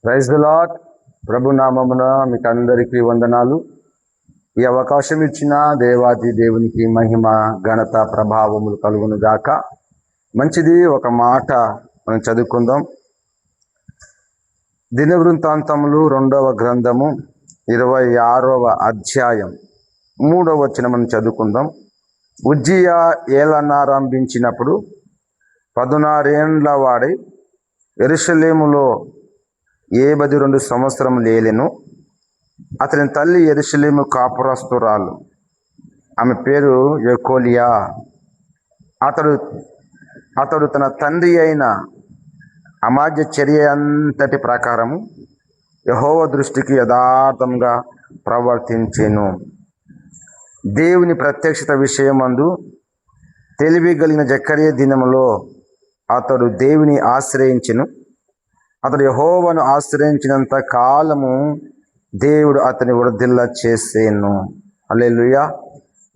Praise the lord. ప్రభు నామమున మీకు అందరికీ వందనాలు. ఈ అవకాశం ఇచ్చిన దేవాది దేవునికి మహిమ ఘనత ప్రభావములు కలుగును గాక. మంచిది, ఒక మాట మనం చదువుకుందాం. దినవృత్తాంతములు 2వ గ్రంథము 26వ అధ్యాయం 3వ వచనం మనం చదువుకుందాం. ఉజ్జియా ఏలనారంభించినప్పుడు 16 ఏండ్ల వాడై యెరూషలేములో 72 సంవత్సరం లేలెను. అతని తల్లి యెరూషలేము కాపురస్తురాలు, ఆమె పేరు యెకోలియా. అతడు తన తండ్రి అయిన అమాజ్య చర్య అంతటి ప్రకారము యెహోవా దృష్టికి యథార్థంగా ప్రవర్తించెను. దేవుని ప్రత్యక్షత విషయమందు తెలివి కలిగిన జకర్యా దినములో అతడు దేవుని ఆశ్రయించెను. అతడు యెహోవాను ఆశ్రయించినంత కాలము దేవుడు అతని వృద్ధిల్ల చేసేను. హల్లెలూయా.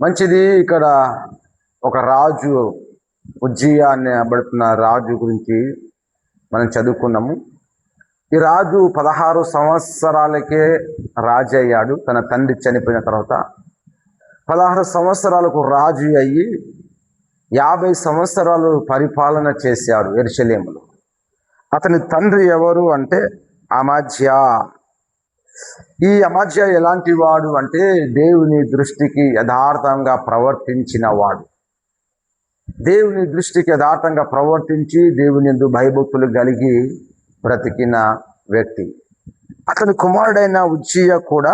మంచిది. ఇక్కడ ఒక రాజు, ఉజ్జియా అనబడుతున్న రాజు గురించి మనం చదువుకున్నాము. ఈ రాజు 16 సంవత్సరాలకే రాజు అయ్యాడు. తన తండ్రి చనిపోయిన తర్వాత 16 సంవత్సరాలకు రాజు అయ్యి 50 సంవత్సరాలు పరిపాలన చేశాడు యెరూషలేములో. అతని తండ్రి ఎవరు అంటే అమాజ్యా. ఈ అమాజ్యా ఎలాంటి వాడు అంటే దేవుని దృష్టికి యథార్థంగా ప్రవర్తించిన వాడు. దేవుని దృష్టికి యథార్థంగా ప్రవర్తించి దేవుని యందు భయభక్తులు కలిగి బ్రతికిన వ్యక్తి. అతని కుమారుడైన ఉజ్జియా కూడా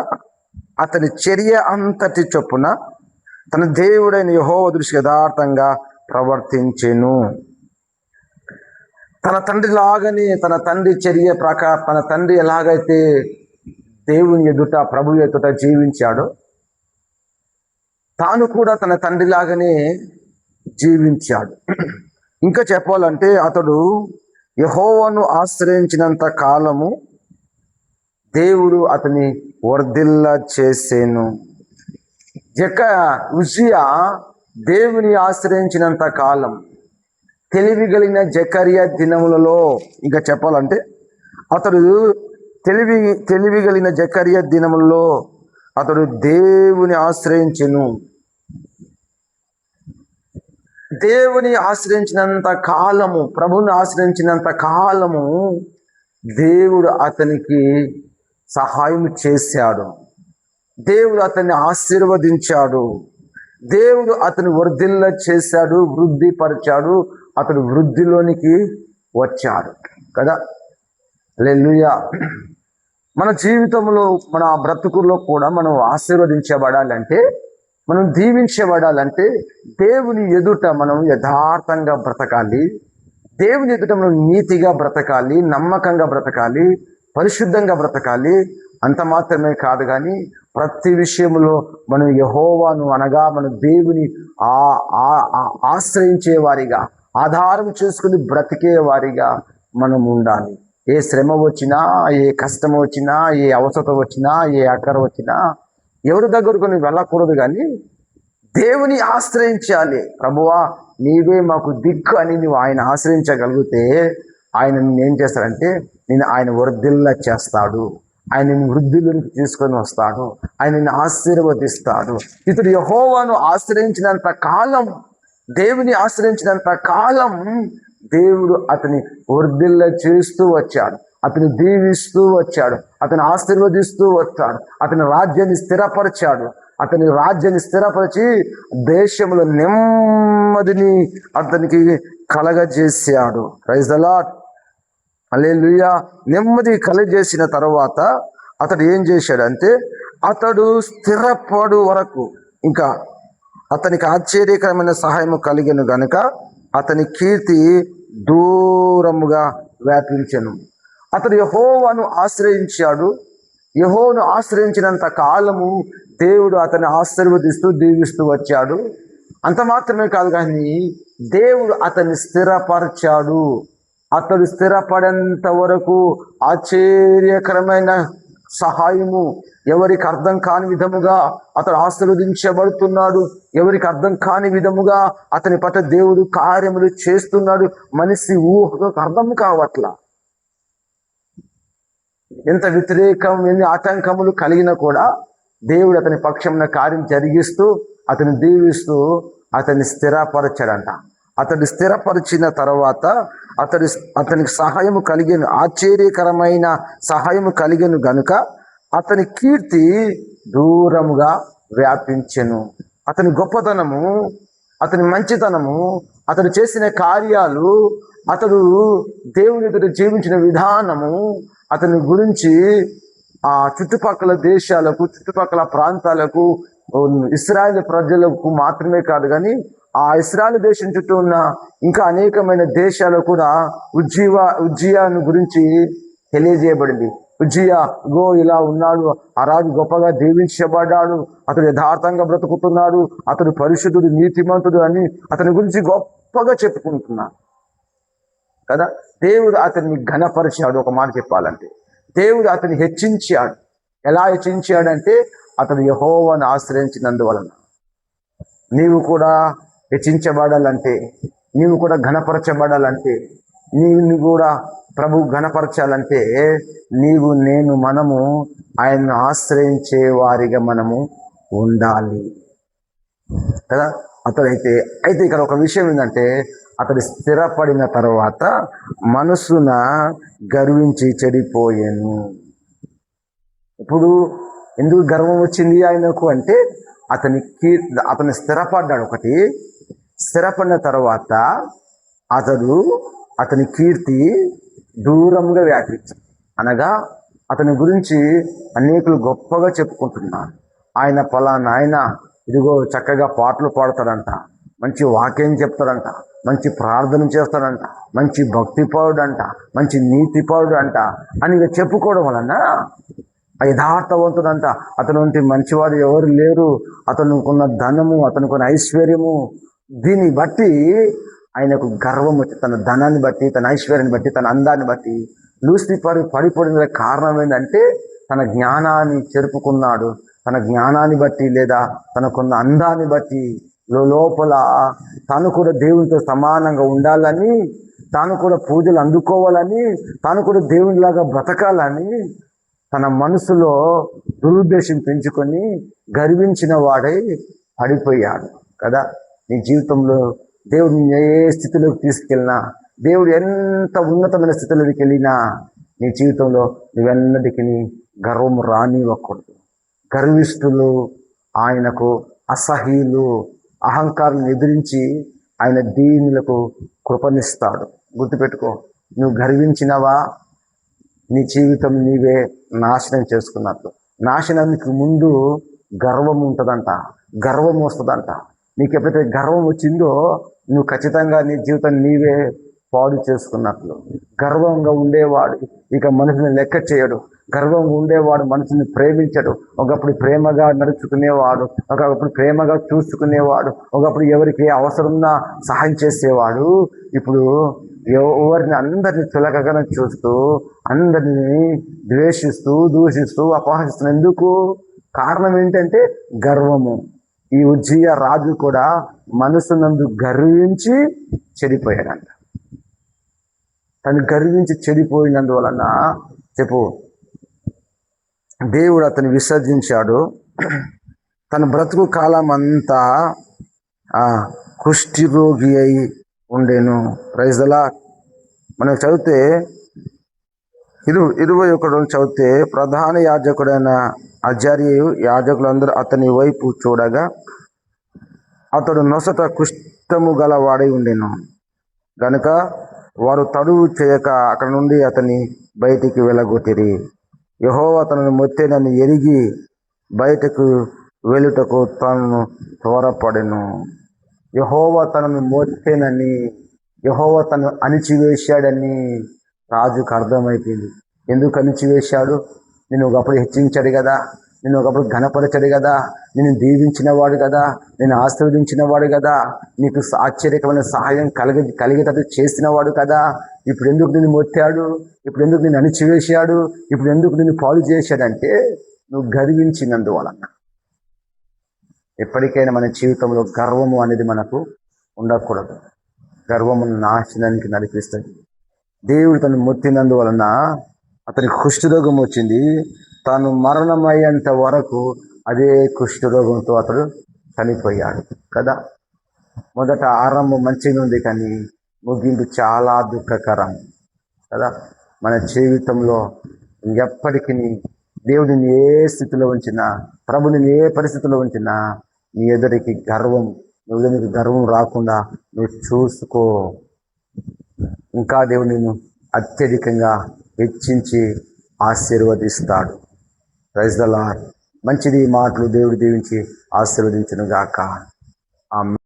అతని చర్య అంతటి చొప్పున తన దేవుడైన యెహోవా దృష్టికి యథార్థంగా ప్రవర్తించెను. తన తండ్రి లాగానే, తన తండ్రి చర్య ప్రకారం, తన తండ్రి ఎలాగైతే దేవుని ఎదుట, ప్రభు ఎదుట జీవించాడో తాను కూడా తన తండ్రి లాగానే జీవించాడు. ఇంకా చెప్పాలంటే అతడు యెహోవాను ఆశ్రయించినంత కాలము దేవుడు అతని వర్ధిల్ల చేసేను. ఉజ్జియా దేవుని ఆశ్రయించినంత కాలం, తెలివి కలిగిన జకర్యా దినములలో, ఇంకా చెప్పాలంటే అతడు తెలివి కలిగిన జకర్యా దినములలో అతడు దేవుని ఆశ్రయించెను. దేవుని ఆశ్రయించినంత కాలము, ప్రభుని ఆశ్రయించినంత కాలము దేవుడు అతనికి సహాయం చేశాడు. దేవుడు అతన్ని ఆశీర్వదించాడు. దేవుడు అతని వర్ధిల్ల చేశాడు, వృద్ధిపరిచాడు. అతడు వృద్ధిలోనికి వచ్చాడు కదా. హల్లెలూయా. మన జీవితంలో, మన బ్రతుకుల్లో కూడా మనం ఆశీర్వదించబడాలంటే, మనం దీవించబడాలంటే దేవుని ఎదుట మనం యథార్థంగా బ్రతకాలి. దేవుని ఎదుట మనం నీతిగా బ్రతకాలి, నమ్మకంగా బ్రతకాలి, పరిశుద్ధంగా బ్రతకాలి. అంత మాత్రమే కాదు కానీ ప్రతి విషయంలో మనం యెహోవాను అనగా మన దేవుని ఆశ్రయించే వారిగా, ఆధారం చేసుకుని బ్రతికే వారిగా మనం ఉండాలి. ఏ శ్రమ వచ్చినా, ఏ కష్టం వచ్చినా, ఏ అవసరం వచ్చినా, ఏ అక్కర వచ్చినా ఎవరి దగ్గరకు నువ్వు వెళ్ళకూడదు, కానీ దేవుని ఆశ్రయించాలి. ప్రభువా నీవే మాకు దిక్కు అని నువ్వు ఆయన ఆశ్రయించగలిగితే ఆయన ఏం చేస్తాడంటే ఆయన వర్ధిల్ల చేస్తాడు. ఆయన వృద్ధిలోనికి తీసుకొని వస్తాడు. ఆయనని ఆశీర్వదిస్తాడు. ఇతడు యెహోవాను ఆశ్రయించినంత కాలం, దేవుని ఆశ్రయించినంత కాలం దేవుడు అతని వర్ధిల్ల చేస్తూ వచ్చాడు, అతని దీవిస్తూ వచ్చాడు, అతని ఆశీర్వదిస్తూ వచ్చాడు, అతని రాజ్యాన్ని స్థిరపరిచాడు. అతని రాజ్యాన్ని స్థిరపరిచి దేశంలో నెమ్మదిని అతనికి కలగజేశాడు. Praise the Lord. హల్లెలూయా. నెమ్మది కలగజేసిన తర్వాత అతడు ఏం చేశాడంటే అతడు స్థిరపడు వరకు ఇంకా అతనికి ఆశ్చర్యకరమైన సహాయం కలిగను గనుక అతని కీర్తి దూరముగా వ్యాపించెను. అతడు యెహోవాను ఆశ్రయించాడు. యెహోవాను ఆశ్రయించినంత కాలము దేవుడు అతన్ని ఆశీర్వదిస్తూ దీవిస్తూ వచ్చాడు. అంత మాత్రమే కాదు కానీ దేవుడు అతన్ని స్థిరపరిచాడు. అతడు స్థిరపడేంత వరకు ఆశ్చర్యకరమైన సహాయము, ఎవరికి అర్థం కాని విధముగా అతడు ఆశీర్వదించబడుతున్నాడు. ఎవరికి అర్థం కాని విధముగా అతని పట్ల దేవుడు కార్యములు చేస్తున్నాడు. మనిషి ఊహకు అర్థం కావట్లా. ఎంత వ్యతిరేకం, ఎన్ని ఆటంకములు కలిగినా కూడా దేవుడు అతని పక్షంలో కార్యం జరిగిస్తూ అతని దీవిస్తూ అతన్ని స్థిరపరచాడంట. అతడు స్థిరపరిచిన తర్వాత అతనికి సహాయము కలిగేను, ఆశ్చర్యకరమైన సహాయము కలిగేను గనుక అతని కీర్తి దూరముగా వ్యాపించెను. అతని గొప్పతనము, అతని మంచితనము, అతడు చేసిన కార్యాలు, అతడు దేవుని ఎదుట జీవించిన విధానము, అతని గురించి ఆ చుట్టుపక్కల దేశాలకు, చుట్టుపక్కల ప్రాంతాలకు, ఇశ్రాయేలు ప్రజలకు మాత్రమే కాదు కానీ ఆ ఇశ్రాయేలు దేశం చుట్టూ ఉన్న ఇంకా అనేకమైన దేశాలకు కూడా ఉజ్జియాను గురించి తెలియజేయబడింది. ఉజ్జియా గో ఇలా ఉన్నాడు, ఆ రాజు గొప్పగా దీవించబడ్డాడు, అతడు యథార్థంగా బ్రతుకుతున్నాడు, అతడు పరిశుద్ధుడు, నీతిమంతుడు అని అతని గురించి గొప్పగా చెప్పుకుంటున్నాడు కదా. దేవుడు అతన్ని ఘనపరిచాడు. ఒక మాట చెప్పాలంటే దేవుడు అతన్ని హెచ్చించాడు. ఎలా హెచ్చించాడంటే అతడు యెహోవాను ఆశ్రయించినందువలన. నీవు కూడా హెచ్చించబడాలంటే, నీవు కూడా ఘనపరచబడాలంటే, నీవు కూడా ప్రభు ఘనపరచాలంటే నీవు, నేను, మనము ఆయన్ను ఆశ్రయించే వారిగా మనము ఉండాలి కదా. అయితే ఇక్కడ ఒక విషయం ఏంటంటే, అతడు స్థిరపడిన తర్వాత మనసున గర్వించి చెడిపోయాను. ఇప్పుడు ఎందుకు గర్వం వచ్చింది ఆయనకు అంటే అతను స్థిరపడ్డాడు. ఒకటి స్థిరపడిన తర్వాత అతని కీర్తి దూరంగా వ్యాపించాడు. అనగా అతని గురించి అనేకులు గొప్పగా చెప్పుకుంటున్నారు. ఆయన పలానా ఆయన ఇదిగో చక్కగా పాటలు పాడతాడంట, మంచి వాక్యం చెప్తాడంట, మంచి ప్రార్థన చేస్తాడంట, మంచి భక్తిపరుడు అంట, మంచి నీతిపరుడు అంట అని చెప్పుకోవడం వలన యథార్థవంతుడంట, అతను వంటి మంచివాడు ఎవరు లేరు, అతనుకున్న ధనము, అతనుకున్న ఐశ్వర్యము, దీన్ని బట్టి ఆయనకు గర్వం వచ్చి, తన ధనాన్ని బట్టి, తన ఐశ్వర్యాన్ని బట్టి, తన అందాన్ని బట్టి లూసిఫర్ పడిపోయిన కారణం ఏంటంటే తన జ్ఞానాన్ని చెరుపుకున్నాడు. తన జ్ఞానాన్ని బట్టి లేదా తనకున్న అందాన్ని బట్టి లోపల తాను కూడా దేవునితో సమానంగా ఉండాలని, తాను కూడా పూజలు అందుకోవాలని, తాను కూడా దేవునిలాగా బ్రతకాలని తన మనసులో దురుద్దేశం పెంచుకొని గర్వించిన వాడై పడిపోయాడు కదా. నీ జీవితంలో దేవుడు ఏ స్థితిలోకి తీసుకెళ్ళినా, దేవుడు ఎంత ఉన్నతమైన స్థితిలోకి వెళ్ళినా నీ జీవితంలో నువ్వెన్నటికీ గర్వం రానివ్వకూడదు. గర్విష్ఠులు ఆయనకు అసహ్యులు, అహంకారాన్ని ఎదిరించి ఆయన దీనులకు కృపనిస్తాడు. గుర్తుపెట్టుకో, నువ్వు గర్వించినవా నీ జీవితం నీవే నాశనం చేసుకున్నట్లు. నాశనానికి ముందు గర్వం ఉంటుందంట, గర్వం వస్తుందంట. నీకు ఎప్పుడైతే గర్వం వచ్చిందో నువ్వు ఖచ్చితంగా నీ జీవితం నీవే పాడు చేసుకున్నట్లు. గర్వంగా ఉండేవాడు ఇక మనుషుని లెక్క చేయడు. గర్వంగా ఉండేవాడు మనుషుని ప్రేమించడు. ఒకప్పుడు ప్రేమగా నడుచుకునేవాడు, ఒకప్పుడు ప్రేమగా చూసుకునేవాడు, ఒకప్పుడు ఎవరికి అవసరమున్నా సహాయం చేసేవాడు. ఇప్పుడు ఎవరిని అందరినీ చులకగా చూస్తూ, అందరినీ ద్వేషిస్తూ, దూషిస్తూ, అపహరిస్తూ. ఎందుకు? కారణం ఏంటంటే గర్వము. ఈ ఉజ్జియా రాజు కూడా మనసునందు గర్వించి చెడిపోయాడంట. తను గర్వించి చెడిపోయినందువలన దేవుడు అతన్ని విసర్జించాడు. తన బ్రతుకు కాలం అంతా కుష్ఠిరోగి అయి ఉండేను. Praise the Lord. మనం చదివితే 21 చదివితే, ప్రధాన యాజకుడైన అజర్యయు యాజకులందరూ అతని వైపు చూడగా అతడు నొసట కుష్ఠము గలవాడై ఉండెను గనుక వారు తడువు చేయక అక్కడ నుండి అతని బయటికి వెళ్ళగొట్టిరి. యెహోవా తనను మొత్తెనని ఎరిగి బయటకు వెళ్ళుటకు తనను త్వరపడెను. యెహోవా తనను మొత్తెనని, యెహోవా తను అణిచివేశాడని రాజుకు అర్థమైపోయింది. ఎందుకు అణిచివేశాడు? నేను ఒకప్పుడు హెచ్చించాడు కదా, నేను ఒకప్పుడు ఘనపరచాడు కదా, నేను దీవించిన వాడు కదా, నేను ఆశీర్వదించిన వాడు కదా, నీకు ఆశ్చర్యకరమైన సహాయం కలిగేటట్టు చేసిన వాడు కదా. ఇప్పుడు ఎందుకు నిన్ను మొత్తాడు? ఇప్పుడు ఎందుకు నిన్ను అణిచివేశాడు? ఇప్పుడు ఎందుకు నిన్ను పాడు చేశాడంటే నువ్వు గర్వించినందువలన. ఎప్పటికైనా మన జీవితంలో గర్వము అనేది మనకు ఉండకూడదు. గర్వము నాశనానికి నడిపిస్తుంది. దేవుడు తను మొత్తినందువలన అతనికి కుష్ఠరోగం వచ్చింది. తాను మరణమయ్యేంత వరకు అదే కుష్ఠరోగంతో అతడు చనిపోయాడు కదా. మొదట ఆరంభం మంచిగా ఉంది, కానీ ముగింపు చాలా దుఃఖకరం కదా. మన జీవితంలో ఎప్పటికీ దేవుడిని ఏ స్థితిలో ఉంచినా, ప్రభుని ఏ పరిస్థితిలో ఉంచినా, నీ ఎదురికి గర్వం, నీకు గర్వం రాకుండా నువ్వు చూసుకో. ఇంకా దేవుడు నిన్ను అత్యధికంగా హెచ్చించి ఆశీర్వదిస్తాడు. Praise the Lord. మంచిది ఈ మాటలు దేవుడు దీవించి ఆశీర్వదించును గాక. ఆమేన్.